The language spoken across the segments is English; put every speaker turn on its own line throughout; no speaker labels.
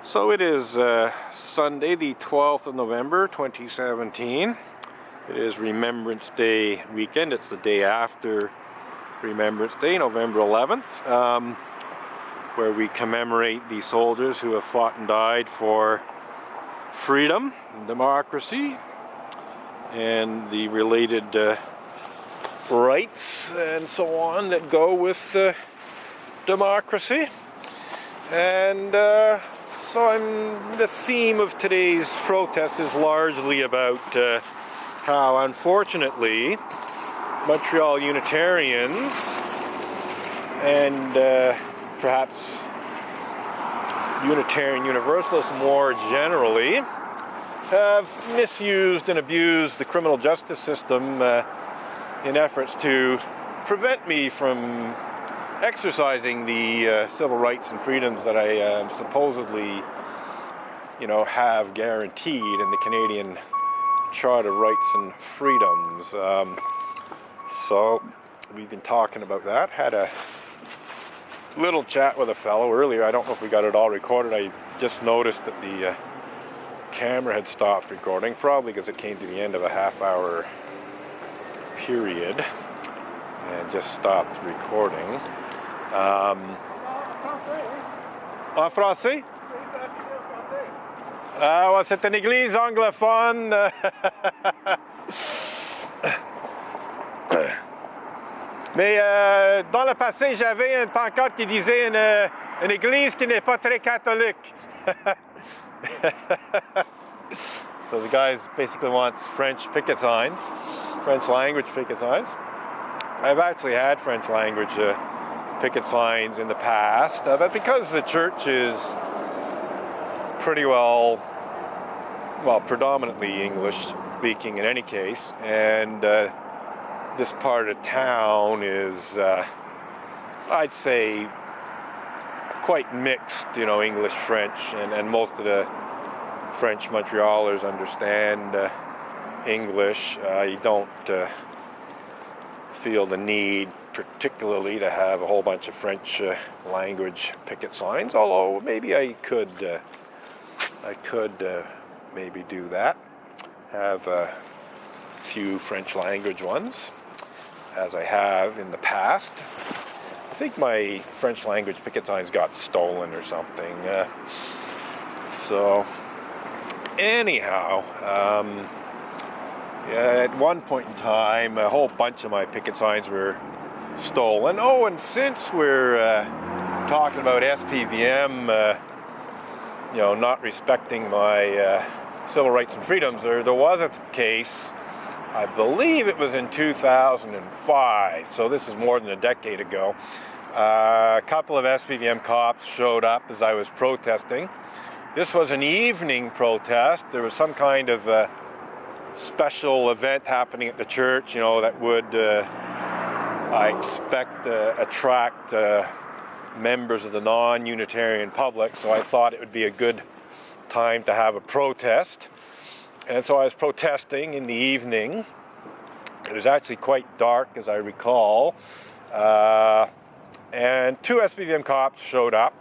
So it is Sunday, the 12th of November, 2017. It is Remembrance Day weekend. It's the day after Remembrance Day, November 11th, where we commemorate the soldiers who have fought and died for freedom and democracy and the related rights and so on that go with democracy. And so the theme of today's protest is largely about how, unfortunately, Montreal Unitarians and perhaps Unitarian Universalists more generally have misused and abused the criminal justice system in efforts to prevent me from exercising the civil rights and freedoms that I supposedly, have guaranteed in the Canadian Charter of Rights and Freedoms. So we've been talking about that. Had a little chat with a fellow earlier. I don't know if we got it all recorded. I just noticed that the camera had stopped recording, probably because it came to the end of a half-hour period and just stopped recording. En français? C'est une église anglophone. Mais dans le passé, j'avais une pancarte qui disait une église qui n'est pas très catholique. So the guy basically wants French picket signs, French language picket signs. I've actually had French language picket signs in the past, but because the church is pretty predominantly English speaking in any case, and this part of town is, I'd say, quite mixed, English, French, and most of the French Montrealers understand English. You don't feel the need particularly to have a whole bunch of French language picket signs, although maybe I could maybe do that, have a few French language ones, as I have in the past. I think my French language picket signs got stolen or something. So anyhow, at one point in time, a whole bunch of my picket signs were stolen. Oh, and since we're talking about SPVM, not respecting my civil rights and freedoms, there was a case, I believe it was in 2005, so this is more than a decade ago. A couple of SPVM cops showed up as I was protesting. This was an evening protest. There was some kind of special event happening at the church, that would, I expect, attract members of the non-Unitarian public, so I thought it would be a good time to have a protest. And so I was protesting in the evening. It was actually quite dark, as I recall, and two SPVM cops showed up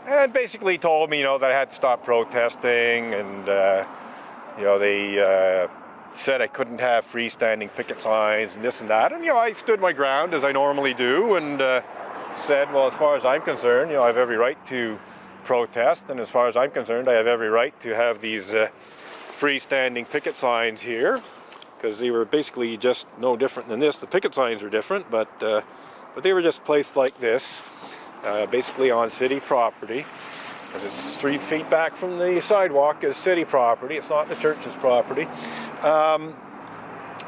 and basically told me, that I had to stop protesting, and they said I couldn't have freestanding picket signs and this and that. And I stood my ground as I normally do, and said, well, as far as I'm concerned, I have every right to protest, and as far as I'm concerned, I have every right to have these freestanding picket signs here, because they were basically just no different than this. The picket signs were different, but they were just placed like this, basically on city property, because it's 3 feet back from the sidewalk is city property. It's not the church's property.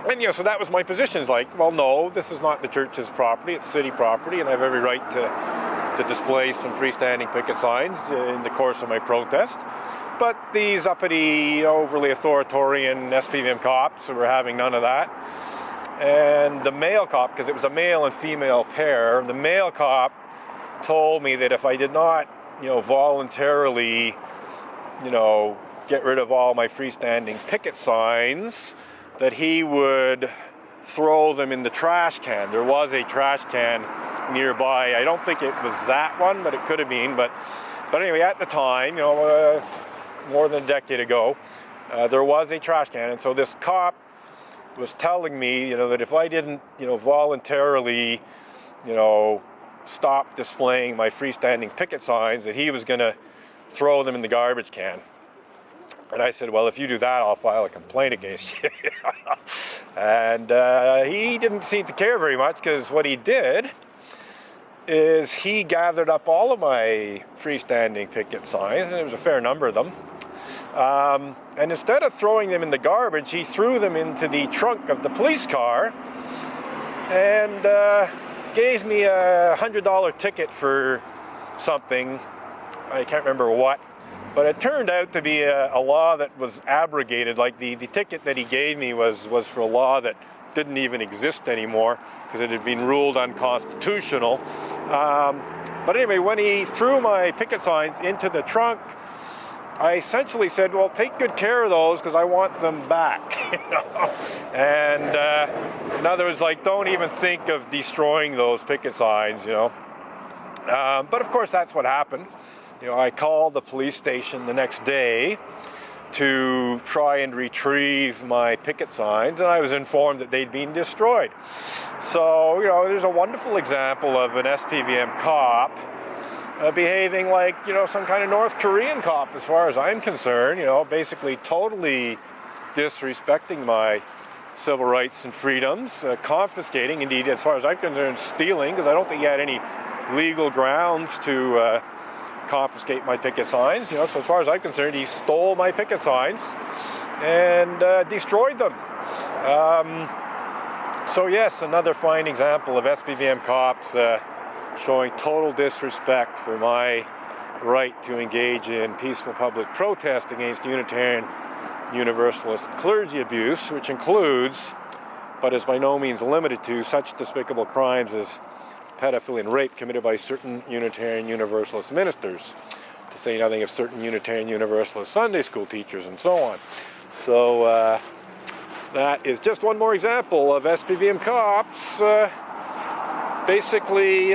And so that was my position. It's like, well, no, this is not the church's property. It's city property, and I have every right to display some freestanding picket signs in the course of my protest. But these uppity, overly authoritarian SPVM cops were having none of that. And the male cop, because it was a male and female pair, the male cop told me that if I did not, voluntarily, get rid of all my freestanding picket signs, that he would throw them in the trash can. There was a trash can nearby. I don't think it was that one, but it could have been. But But anyway, at the time, more than a decade ago, there was a trash can, and so this cop was telling me, that if I didn't, voluntarily, stop displaying my freestanding picket signs, that he was going to throw them in the garbage can. And I said, well, if you do that, I'll file a complaint against you. And he didn't seem to care very much, because what he did is he gathered up all of my freestanding picket signs, and there was a fair number of them. And instead of throwing them in the garbage, he threw them into the trunk of the police car and gave me a $100 ticket for something. I can't remember what. But it turned out to be a law that was abrogated. Like the ticket that he gave me was for a law that didn't even exist anymore because it had been ruled unconstitutional. But anyway, when he threw my picket signs into the trunk, I essentially said, well, take good care of those because I want them back. And in other words, don't even think of destroying those picket signs, But of course, that's what happened. I called the police station the next day to try and retrieve my picket signs, and I was informed that they'd been destroyed. So, there's a wonderful example of an SPVM cop behaving like, some kind of North Korean cop, as far as I'm concerned, basically totally disrespecting my civil rights and freedoms, confiscating, indeed, as far as I'm concerned, stealing, because I don't think he had any legal grounds to confiscate my picket signs. So as far as I'm concerned, he stole my picket signs and destroyed them. So yes, another fine example of SPVM cops showing total disrespect for my right to engage in peaceful public protest against Unitarian Universalist clergy abuse, which includes, but is by no means limited to, such despicable crimes as pedophilia and rape committed by certain Unitarian Universalist ministers, to say nothing of certain Unitarian Universalist Sunday school teachers and so on. So that is just one more example of SPVM cops basically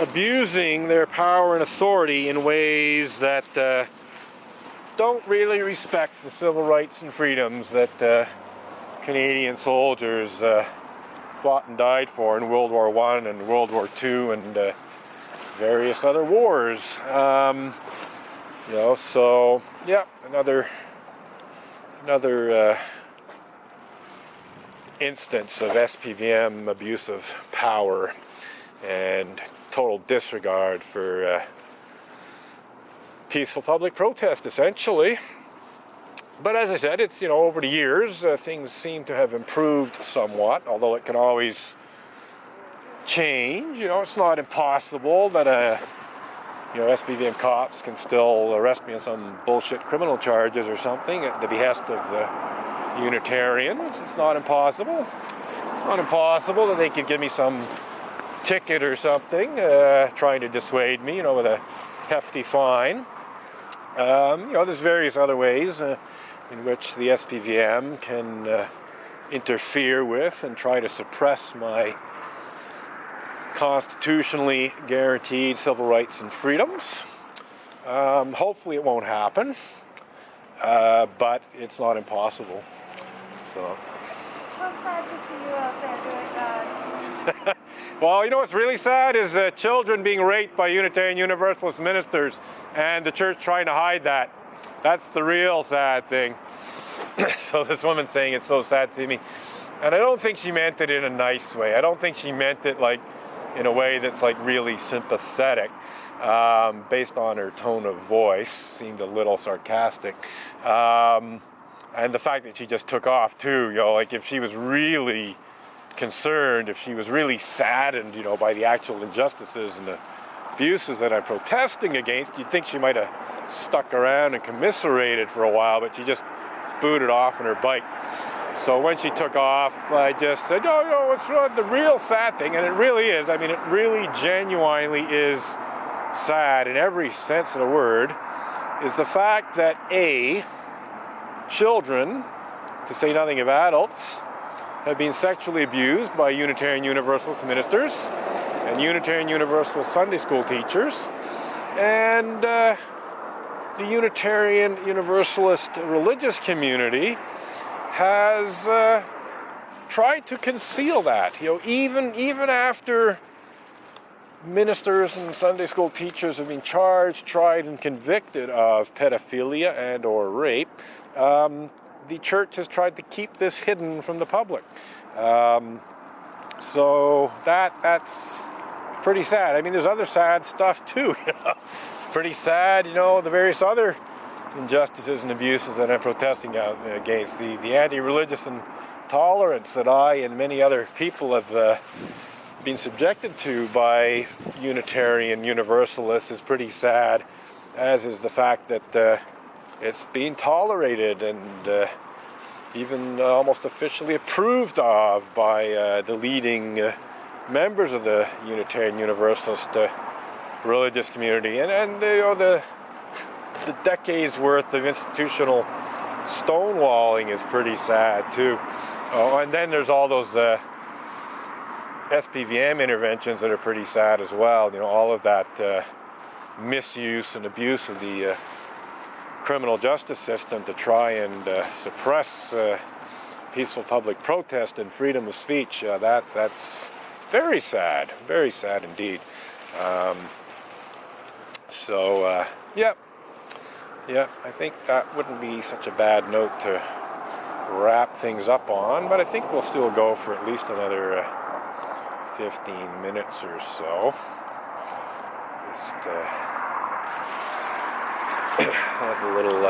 abusing their power and authority in ways that don't really respect the civil rights and freedoms that Canadian soldiers fought and died for in World War I and World War II and various other wars. So yeah, another instance of SPVM abuse of power and total disregard for peaceful public protest, essentially. But as I said, it's, over the years, things seem to have improved somewhat, although it can always change. It's not impossible that SPVM cops can still arrest me on some bullshit criminal charges or something at the behest of the Unitarians. It's not impossible. It's not impossible that they could give me some ticket or something, trying to dissuade me, with a hefty fine. There's various other ways in which the SPVM can interfere with and try to suppress my constitutionally guaranteed civil rights and freedoms. Hopefully it won't happen, but it's not impossible. So
sad to see you out there doing that.
Well, what's really sad is children being raped by Unitarian Universalist ministers and the church trying to hide that. That's the real sad thing. So this woman saying it's so sad to see me. And I don't think she meant it in a nice way. I don't think she meant it in a way that's really sympathetic. Based on her tone of voice, seemed a little sarcastic. And the fact that she just took off too, if she was really concerned, if she was really saddened, by the actual injustices and the abuses that I'm protesting against, you'd think she might have stuck around and commiserated for a while, but she just booted off on her bike. So when she took off, I just said, no, it's not the real sad thing, and it really is. I mean, it really genuinely is sad in every sense of the word, is the fact that children, to say nothing of adults, have been sexually abused by Unitarian Universalist ministers and Unitarian Universalist Sunday school teachers, And the Unitarian Universalist religious community has tried to conceal that. Even after ministers and Sunday school teachers have been charged, tried, and convicted of pedophilia and or rape, the church has tried to keep this hidden from the public. So that's pretty sad. I mean, there's other sad stuff too. It's pretty sad, the various other injustices and abuses that I'm protesting against. The anti-religious intolerance that I and many other people have been subjected to by Unitarian Universalists is pretty sad, as is the fact that it's being tolerated and even almost officially approved of by the leading members of the Unitarian Universalist religious community, and the decades worth of institutional stonewalling is pretty sad too. Oh, and then there's all those SPVM interventions that are pretty sad as well. All of that misuse and abuse of the criminal justice system to try and suppress peaceful public protest and freedom of speech. That's very sad indeed. I think that wouldn't be such a bad note to wrap things up on, but I think we'll still go for at least another 15 minutes or so. Just have a little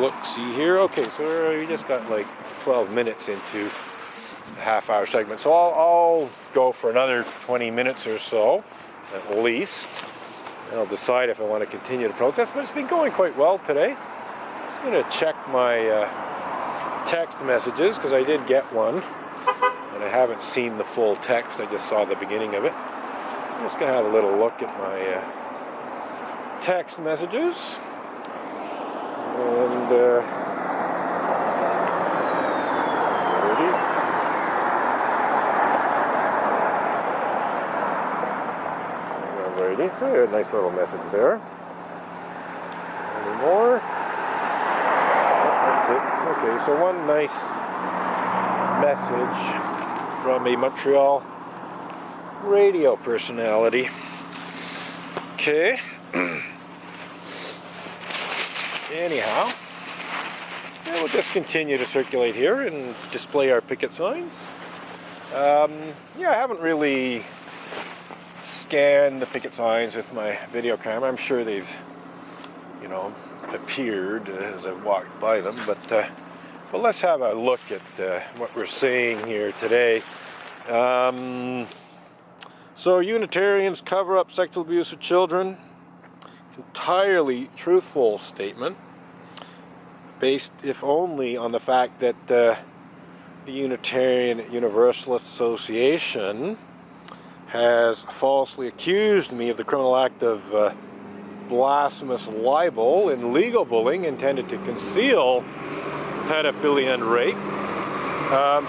look-see here. Okay, so we just got like 12 minutes into the half-hour segment, so I'll go for another 20 minutes or so, at least, and I'll decide if I want to continue to protest, but it's been going quite well today. I'm just going to check my text messages, because I did get one, and I haven't seen the full text. I just saw the beginning of it. I'm just going to have a little look at my text messages, and alrighty, so a nice little message there. Any more? That's it. Okay, so one nice message from a Montreal radio personality. Okay. Anyhow, we'll just continue to circulate here and display our picket signs. I haven't really scanned the picket signs with my video camera. I'm sure they've, appeared as I've walked by them, but let's have a look at what we're seeing here today. So Unitarians cover up sexual abuse of children. Entirely truthful statement, based if only on the fact that the Unitarian Universalist Association has falsely accused me of the criminal act of blasphemous libel and legal bullying intended to conceal pedophilia and rape.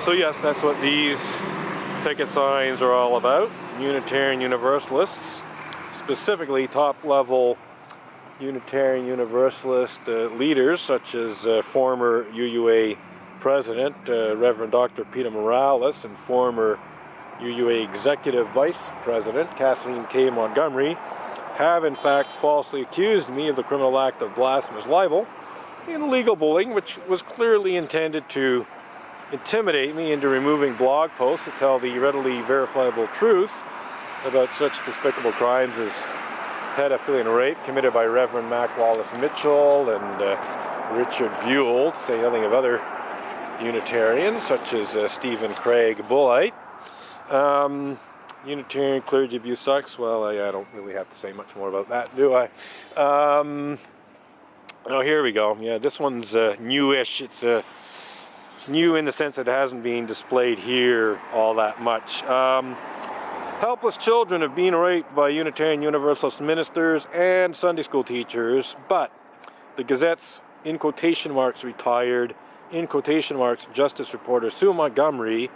So yes, that's what these picket signs are all about. Unitarian Universalists, specifically top-level Unitarian Universalist leaders, such as former UUA President Reverend Dr. Peter Morales and former UUA Executive Vice President Kathleen K. Montgomery, have in fact falsely accused me of the criminal act of blasphemous libel and legal bullying, which was clearly intended to intimidate me into removing blog posts that tell the readily verifiable truth about such despicable crimes as pedophilia and rape committed by Reverend Mac Wallace Mitchell and Richard Buell, to say nothing of other Unitarians such as Stephen Craig Bullite. Unitarian clergy abuse sucks. Well, I don't really have to say much more about that, do I? Here we go. Yeah, this one's newish. It's new in the sense that it hasn't been displayed here all that much. Helpless children have been raped by Unitarian Universalist ministers and Sunday school teachers, but the Gazette's, in quotation marks, retired, in quotation marks, justice reporter Sue Montgomery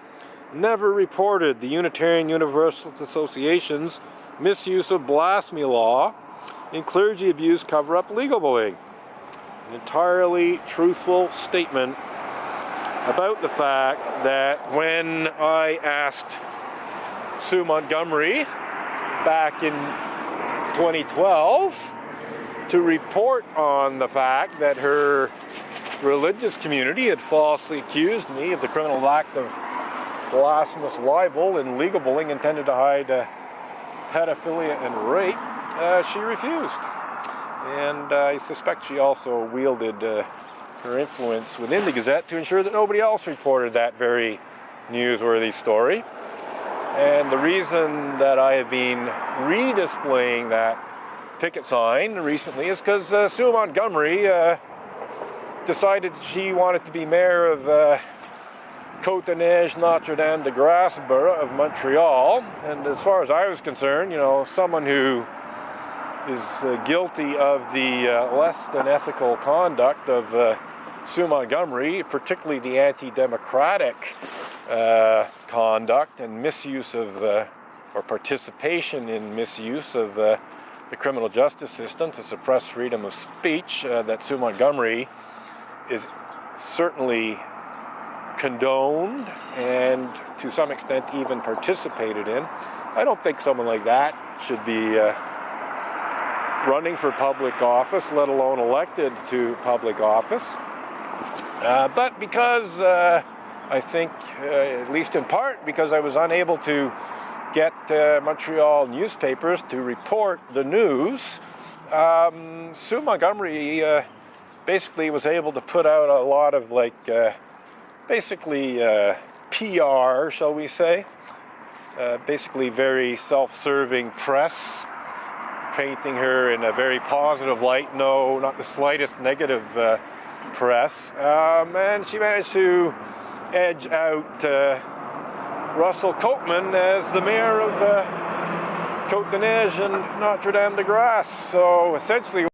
never reported the Unitarian Universalist Association's misuse of blasphemy law in clergy abuse cover-up legal bullying. An entirely truthful statement about the fact that when I asked Sue Montgomery back in 2012 to report on the fact that her religious community had falsely accused me of the criminal act of blasphemous libel and legal bullying intended to hide pedophilia and rape, she refused. And I suspect she also wielded her influence within the Gazette to ensure that nobody else reported that very newsworthy story. And the reason that I have been redisplaying that picket sign recently is because Sue Montgomery decided she wanted to be mayor of Côte-des-Neiges, Notre-Dame-de-Grâce borough of Montreal. And as far as I was concerned, you know, someone who is guilty of the less than ethical conduct of Sue Montgomery, particularly the anti-democratic conduct and misuse of, or participation in misuse of the criminal justice system to suppress freedom of speech that Sue Montgomery is certainly condoned and to some extent even participated in. I don't think someone like that should be running for public office, let alone elected to public office. But because I think, at least in part, because I was unable to get Montreal newspapers to report the news, Sue Montgomery basically was able to put out a lot of basically PR, shall we say, basically very self-serving press, painting her in a very positive light, no, not the slightest negative press, and she managed to edge out Russell Copeman as the mayor of Côte-des-Neiges and Notre-Dame-de-Grâce. So essentially